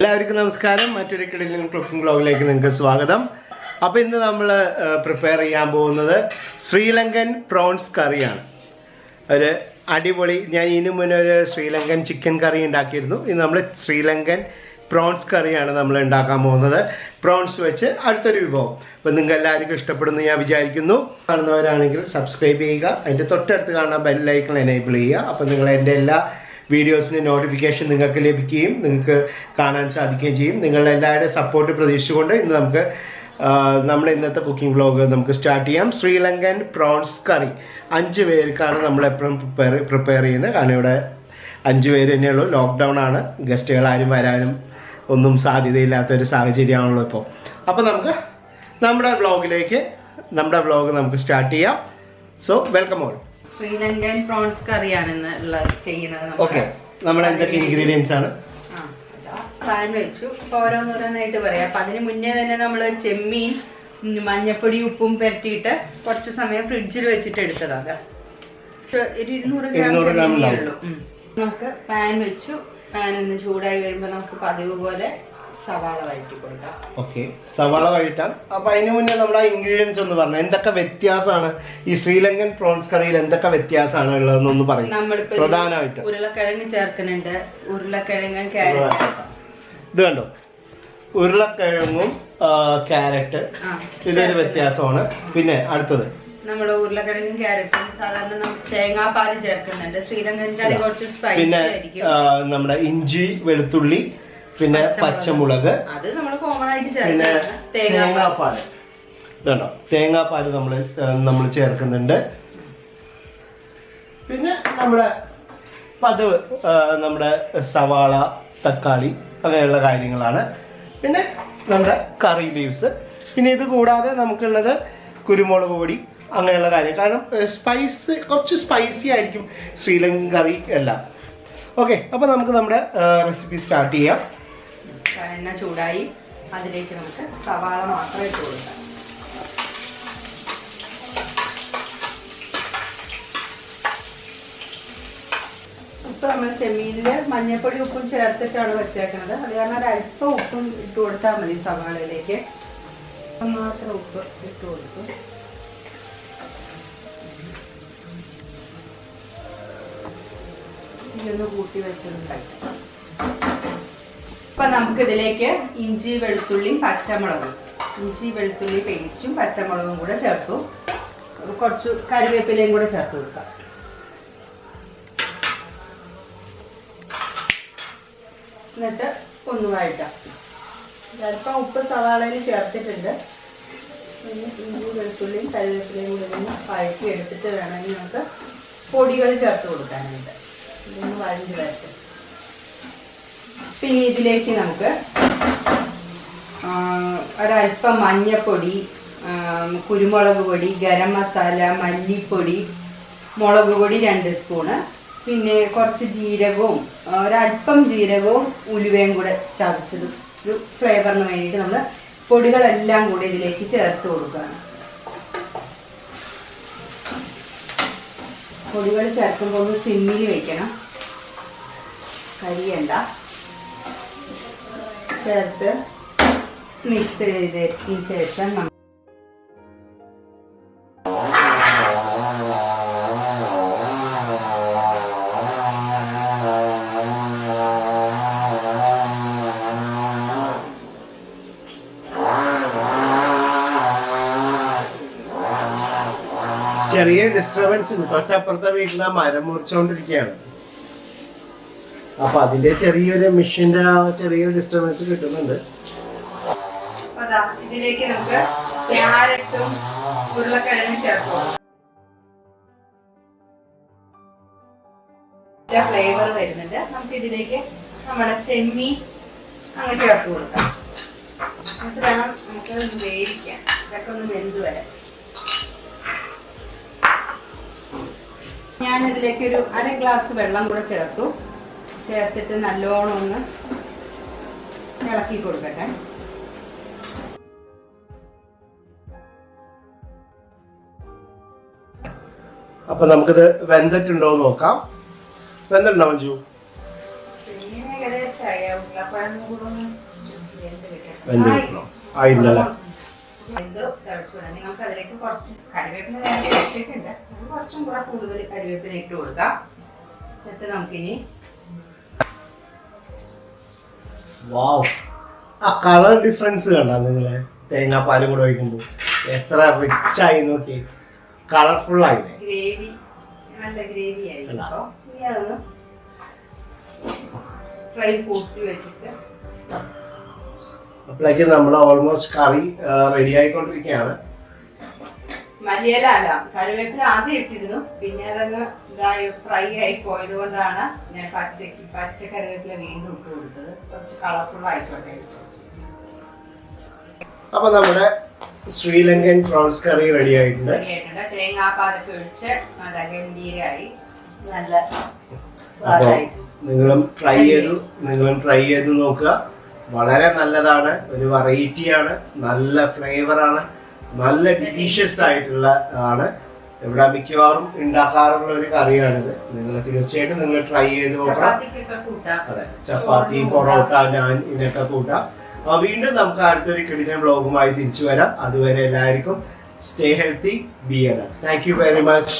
എല്ലാവർക്കും നമസ്കാരം. മറ്റൊരു കിടിലൻ കുക്കിംഗ് വ്ലോഗിലേക്ക് നിങ്ങൾക്ക് സ്വാഗതം. അപ്പോൾ ഇന്ന് നമ്മൾ പ്രിപ്പയർ ചെയ്യാൻ പോകുന്നത് ശ്രീലങ്കൻ പ്രോൺസ് കറിയാണ്. ഒരു അടിപൊളി, ഞാൻ ഇതിനു മുന്നേ ഒരു ശ്രീലങ്കൻ ചിക്കൻ കറി ഉണ്ടാക്കിയിരുന്നു. ഇന്ന് നമ്മൾ ശ്രീലങ്കൻ പ്രോൺസ് കറിയാണ് നമ്മൾ ഉണ്ടാക്കാൻ പോകുന്നത്. പ്രോൺസ് വെച്ച് അടുത്തൊരു വിഭവം. അപ്പോൾ നിങ്ങൾക്ക് എല്ലാവർക്കും ഇഷ്ടപ്പെടുന്നു ഞാൻ വിചാരിക്കുന്നു. കാണുന്നവരാണെങ്കിൽ സബ്സ്ക്രൈബ് ചെയ്യുക, അതിൻ്റെ തൊട്ടടുത്ത് കാണുന്ന ബെല്ലൈക്കൺ എനേബിൾ ചെയ്യുക. അപ്പോൾ നിങ്ങൾ എൻ്റെ എല്ലാ വീഡിയോസിൻ്റെ നോട്ടിഫിക്കേഷൻ നിങ്ങൾക്ക് ലഭിക്കുകയും നിങ്ങൾക്ക് കാണാൻ സാധിക്കുകയും ചെയ്യും. നിങ്ങളുടെ എല്ലാവരുടെയും സപ്പോർട്ട് പ്രതീക്ഷിച്ചുകൊണ്ട് ഇന്ന് നമുക്ക് നമ്മുടെ ഇന്നത്തെ കുക്കിംഗ് വ്ലോഗ് നമുക്ക് സ്റ്റാർട്ട് ചെയ്യാം. ശ്രീലങ്കൻ പ്രോൺസ് കറി 5 പേർക്കാണ് നമ്മളെപ്പോഴും പ്രിപ്പയർ ചെയ്യുന്നത്. കാരണം ഇവിടെ 5 പേര് തന്നെയുള്ളൂ. ലോക്ക്ഡൗൺ ആണ്, ഗസ്റ്റുകൾ ആരും വരാനും ഒന്നും സാധ്യതയില്ലാത്തൊരു സാഹചര്യമാണല്ലോ ഇപ്പോൾ. അപ്പോൾ നമുക്ക് നമ്മുടെ വ്ലോഗ് നമുക്ക് സ്റ്റാർട്ട് ചെയ്യാം. So welcome all. Sri Lankan prawns കറിയാണ് ചെയ്യുന്നത്. ഓക്കെ, നമ്മൾ എന്തൊക്കെ ഇൻഗ്രീഡിയൻസ് ആണ്? പാൻ വെച്ചു. ഓരോന്നോരോന്നായിട്ട് പറയാം. അപ്പൊ അതിന് മുന്നേ തന്നെ നമ്മൾ ചെമ്മീൻ മഞ്ഞപ്പൊടി ഉപ്പും പെരട്ടിയിട്ട് കുറച്ച് സമയം ഫ്രിഡ്ജിൽ വെച്ചിട്ട് എടുത്തതാണ്. 200 ഗ്രാം ഉള്ളൂ. നമുക്ക് പാൻ വെച്ചു. പാൻ ഒന്ന് ചൂടായി വരുമ്പോൾ നമുക്ക് പതിവ് പോലെ സവാള വഴറ്റി കൊടുക്കാം. ഓക്കെ, സവാള വഴറ്റാം. അപ്പൊ അതിന് മുന്നേ നമ്മുടെ ഇൻഗ്രീഡിയൻസ് ഒന്ന് പറഞ്ഞു, എന്തൊക്കെ വ്യത്യാസമാണ് ഈ ശ്രീലങ്കൻ പ്രോൺസ് കറിയിൽ എന്തൊക്കെ വ്യത്യാസമാണ് ഉള്ളതെന്നൊന്ന് പറയും. പ്രധാനമായിട്ട് ഉരുളക്കിഴങ്ങ് ചേർക്കുന്നുണ്ട്. ഉരുളക്കിഴങ്ങ് ക്യാരറ്റ്, ഇത് കണ്ടോ, ഉരുളക്കിഴങ്ങും ക്യാരറ്റ്, ഇതൊരു വ്യത്യാസമാണ്. പിന്നെ അടുത്തത് നമ്മുടെ ഉരുളക്കിഴങ്ങും ക്യാരറ്റും സാധാരണ തേങ്ങാപ്പാൽ ചേർക്കുന്നുണ്ട്. ശ്രീലങ്കൻ കറി കുറച്ച് സ്പൈസി ആയിരിക്കും. നമ്മുടെ ഇഞ്ചി, വെളുത്തുള്ളി, പിന്നെ പച്ചമുളക്, അത് നമ്മൾ കോമൺ ആയിട്ട് പിന്നെ തേങ്ങാപ്പാൽ. ഇതുണ്ടോ, തേങ്ങാപ്പാൽ നമ്മൾ ചേർക്കുന്നുണ്ട്. പിന്നെ നമ്മുടെ പതിവ് നമ്മുടെ സവാള, തക്കാളി, അങ്ങനെയുള്ള കാര്യങ്ങളാണ്. പിന്നെ നമ്മുടെ കറി ലീവ്സ്. പിന്നെ ഇത് കൂടാതെ നമുക്കുള്ളത് കുരുമുളക് പൊടി, അങ്ങനെയുള്ള കാര്യം. കാരണം കുറച്ച് സ്പൈസി ആയിരിക്കും ശ്രീലങ്കൻ കറി എല്ലാം. ഓക്കെ, അപ്പോൾ നമുക്ക് നമ്മുടെ റെസിപ്പി സ്റ്റാർട്ട് ചെയ്യാം. എണ്ണ ചൂടായി, അതിലേക്ക് നമുക്ക് സവാള മാത്രം ഇട്ട് കൊടുക്കാം. ഇപ്പൊ നമ്മൾ ചെമ്മീനില് മഞ്ഞപ്പൊടി ഉപ്പും ചേർത്തിട്ടാണ് വെച്ചേക്കുന്നത്. അത് കാരണം ഒരല്പം ഉപ്പും ഇട്ട് കൊടുത്താൽ മതി. സവാളയിലേക്ക് മാത്രം ഉപ്പ് ഇട്ട് കൊടുക്കും. ഇതൊന്ന് കൂട്ടി വെച്ചിട്ടുണ്ടാക്കാം. അപ്പൊ നമുക്ക് ഇതിലേക്ക് ഇഞ്ചി, വെളുത്തുള്ളി, പച്ചമുളകും, ഇഞ്ചി വെളുത്തുള്ളി പേസ്റ്റും പച്ചമുളകും കൂടെ ചേർത്തു. കുറച്ച് കറിവേപ്പിലയും കൂടെ ചേർത്ത് കൊടുക്കാം. എന്നിട്ട് ഒന്ന് വഴറ്റാം. ചിലപ്പം ഉപ്പ് സവാളയിൽ ചേർത്തിട്ടുണ്ട്. പിന്നെ ഇഞ്ചി വെളുത്തുള്ളിയും കറിവേപ്പിലയും കൂടെ ഒന്ന് വഴറ്റി എടുത്തിട്ട് വേണമെങ്കിൽ നമുക്ക് പൊടികൾ ചേർത്ത് കൊടുക്കാനായിട്ട്. ഇതൊന്ന് വഴഞ്ഞ് വരട്ടെ. പിന്നെ ഇതിലേക്ക് നമുക്ക് ഒരല്പം മഞ്ഞപ്പൊടി, കുരുമുളക് പൊടി, ഗരം മസാല, മല്ലിപ്പൊടി, മുളക് പൊടി 2 സ്പൂണ്, പിന്നെ കുറച്ച് ജീരകവും ഒരല്പം ജീരകവും ഉലുവയും കൂടെ ചതച്ചതും ഒരു ഫ്ലേവറിന് വേണ്ടിയിട്ട് നമ്മൾ പൊടികളെല്ലാം കൂടി ഇതിലേക്ക് ചേർത്ത് കൊടുക്കുകയാണ്. പൊടികൾ ചേർക്കുമ്പോൾ ഒന്ന് സിമ്മിൽ വെക്കണം, കരിയണ്ട. ചേർത്ത് മിക്സ് ചെയ്തതിന് ശേഷം ചെറിയ ഡിസ്റ്റർബൻസ് ഉണ്ട്. തൊട്ടപ്പുറത്തെ വീട്ടിൽ ആ മരം മുറിച്ചുകൊണ്ടിരിക്കുകയാണ്. അപ്പൊ അതിന്റെ ചെറിയൊരു മെഷീന്റെ ചെറിയൊരു ഡിസ്റ്റർബൻസ് കിട്ടുന്നുണ്ട്. ഇതിലേക്ക് നമുക്ക് ക്യാരറ്റും ഉരുളക്കിഴങ്ങും ചേർത്ത് ഫ്ലേവർ വരുന്നുണ്ട്. നമുക്ക് ഇതിലേക്ക് നമ്മുടെ ചെമ്മീൻ അങ്ങ് ചേർത്ത് കൊടുക്കാം. എന്നിട്ട് വേണം നമുക്ക് വേവിക്കാൻ. ഇതൊക്കെ ഒന്ന് വെന്ത് വരാം. ഞാനിതിലേക്ക് ഒരു 1/2 ഗ്ലാസ് വെള്ളം കൂടെ ചേർത്തിട്ട് നല്ലോണം ഒന്ന് ഇളക്കി കൊടുക്കട്ടെ. അപ്പൊ നമുക്കിത് വെന്തിട്ടുണ്ടോ നോക്കാം. വെന്തിട്ടുണ്ടോ മഞ്ജു? ഏകദേശം ഉരുളപ്പഴം കൂടെ ഒന്ന് വെന്ത് കിട്ടണം. ആയില്ലല്ലേ? എന്തോ തിളച്ചുകൊണ്ടി നമുക്ക് അതിലേക്ക് കുറച്ച് കറിവേപ്പില വേറെ ഇട്ടിട്ടുണ്ട്. കുറച്ചും കൂടെ കൂടുതൽ കറിവേപ്പില ഇട്ട് കൊടുക്കാം. എന്നിട്ട് നമുക്കിനി വാവ്, ആ കളർ ഡിഫറൻസ് കണ്ടാ നിങ്ങള് തേങ്ങാപ്പാലും കൂടെ ഒഴിക്കുമ്പോൾ എത്ര റിച്ച് ആയി നോക്കി, കളർഫുൾ ആയി. ഗ്രേവി നല്ല ഗ്രേവി ആയി. അപ്പൊ ഇനി അതൊന്ന് ഫ്രൈ കൂട്ടി വെച്ചിട്ട് അപ്പോഴേക്ക് നമ്മൾ ഓൾമോസ്റ്റ് കറി റെഡി ആയിക്കൊണ്ടിരിക്കുകയാണ്. മലയാള അല്ല, കറിവേപ്പില ആദ്യം ഇട്ടിരുന്നു, പിന്നെ അതങ്ങ് ഇതായി ഫ്രൈ ആയി പോയത് കൊണ്ടാണ് ഞാൻ പച്ച കറിവേപ്പില വീണ്ടും ഇട്ട് കൊടുത്തത്. കുറച്ച് കളർഫുൾ ആയിക്കോട്ടെ. അപ്പൊ നമ്മുടെ ശ്രീലങ്കൻ പ്രോൺസ് കറി റെഡി ആയിട്ടുണ്ട്. തേങ്ങാപ്പാലൊക്കെ ഒഴിച്ച് നല്ല ഗംഭീരായി, നല്ല അപ്പൊ നിങ്ങളും ട്രൈ ചെയ്ത് നോക്കുക. വളരെ നല്ലതാണ്, ഒരു വെറൈറ്റിയാണ്, നല്ല ഫ്ലേവറാണ്, നല്ല ഡിലീഷ്യസ് ആയിട്ടുള്ള ആണ്. ഇവിടെ മിക്കവാറും ഉണ്ടാക്കാറുള്ള ഒരു കറിയാണിത്. നിങ്ങൾ തീർച്ചയായിട്ടും നിങ്ങൾ ട്രൈ ചെയ്ത് നോക്കണം. അതെ, ചപ്പാത്തി, പൊറോട്ട, നാൻ ഇതിനൊക്കെ കൂട്ടാം. വീണ്ടും നമുക്ക് അടുത്തൊരു കിടിലൻ വ്ലോഗുമായി തിരിച്ചു വരാം. അതുവരെ എല്ലാവർക്കും stay healthy, B alert. Thank you very much.